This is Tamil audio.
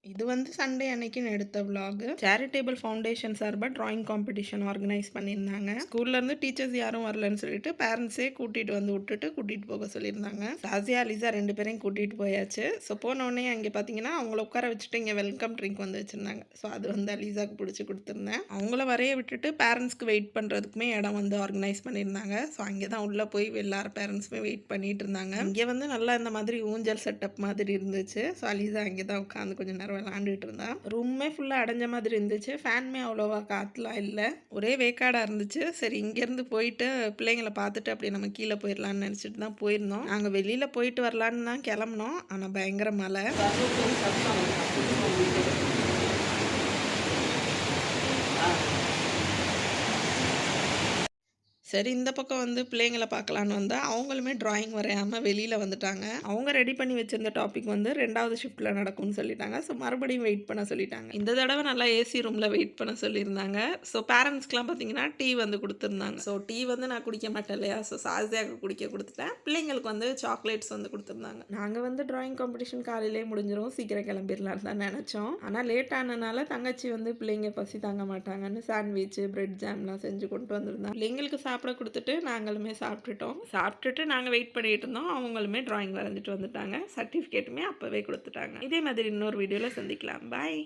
இது வந்து சண்டே அன்னைக்குன்னு எடுத்த விலாக். சேரிட்டபிள் ஃபவுண்டேஷன் சார்பா டிராயிங் காம்படிஷன் ஆர்கனைஸ் பண்ணியிருந்தாங்க. ஸ்கூல்ல இருந்து டீச்சர்ஸ் யாரும் வரலன்னு சொல்லிட்டு பேரண்ட்ஸே கூட்டிட்டு வந்து விட்டுட்டு கூட்டிட்டு போக சொல்லியிருந்தாங்க. சாசியா லிசா 2 பேரையும் கூட்டிட்டு போயாச்சு. ஸோ போனோடனே அங்கே பார்த்தீங்கன்னா அவங்கள உட்கார வச்சுட்டு இங்கே வெல்கம் ட்ரிங்க் வந்து வச்சிருந்தாங்க. ஸோ அது வந்து அலிசாக்கு பிடிச்சி கொடுத்துருந்தேன். அவங்கள வரைய விட்டுட்டு பேரண்ட்ஸ்க்கு வெயிட் பண்ணுறதுக்குமே இடம் வந்து ஆர்கனைஸ் பண்ணியிருந்தாங்க. ஸோ அங்கே தான் உள்ளே போய் எல்லாரும் பேரண்ட்ஸுமே வெயிட் பண்ணிட்டு இருந்தாங்க. இங்கே வந்து நல்லா இந்த மாதிரி ஊஞ்சல் செட்டப் மாதிரி இருந்துச்சு. ஸோ அலிசா அங்கே தான் உட்காந்து கொஞ்சம் நேரம் விளாண்டுட்டு இருந்தா. ரூமே ஃபுல்லாக அடைஞ்ச மாதிரி இருந்துச்சு. ஃபேனுமே அவ்வளோவா காற்றுலாம் இல்லை, ஒரே வேக்காடாக இருந்துச்சு. சரி இங்கேருந்து போயிட்டு பிள்ளைங்களை பார்த்துட்டு அப்படியே நம்ம கீழே போயிடலான்னு நினச்சிட்டு தான் போயிருந்தோம். நாங்கள் வெளியில் போயிட்டு வரலான்னு தான் கிளம்புனோம். ஆனால் பயங்கர மழை. சரி இந்த பக்கம் வந்து பிள்ளைங்கள பார்க்கலான்னு வந்தால் அவங்களுமே ட்ராயிங் வரையாமல் வெளியில் வந்துட்டாங்க. அவங்க ரெடி பண்ணி வச்சிருந்த டாபிக் வந்து 2வது ஷிஃப்ட்டில் நடக்கும்னு சொல்லிட்டாங்க. ஸோ மறுபடியும் வெயிட் பண்ண சொல்லிட்டாங்க. இந்த தடவை நல்லா ஏசி ரூமில் வெயிட் பண்ண சொல்லியிருந்தாங்க. ஸோ பேரண்ட்ஸ்க்குலாம் பார்த்தீங்கன்னா டீ வந்து கொடுத்துருந்தாங்க. ஸோ டீ வந்து நான் குடிக்க மாட்டேன் இல்லையா, ஸோ சாசியாவுக்கு குடிக்க கொடுத்துட்டேன். பிள்ளைங்களுக்கு வந்து சாக்லேட்ஸ் வந்து கொடுத்துருந்தாங்க. நாங்கள் வந்து ட்ராயிங் காம்படிஷன் காலையிலே முடிஞ்சிடும், சீக்கிரம் கிளம்பிடலான்னு தான் நினச்சோம். ஆனால் லேட் ஆனனால தங்கச்சி வந்து பிள்ளைங்க பசி தாங்க மாட்டாங்கன்னு சாண்ட்விச் பிரெட் ஜாம்லாம் செஞ்சு கொண்டு வந்திருந்தாங்க. பிள்ளைங்களுக்கு சாப்பிட கொடுத்துட்டு நாங்களுமே சாப்பிட்டுட்டோம். சாப்பிட்டுட்டு நாங்கள் வெயிட் பண்ணிட்டு இருந்தோம். அவங்களுமே ட்ராயிங் வரைஞ்சிட்டு வந்துட்டாங்க. சர்டிஃபிகேட்டுமே அப்போவே கொடுத்துட்டாங்க. இதே மாதிரி இன்னொரு வீடியோவில் சந்திக்கலாம். பாய்.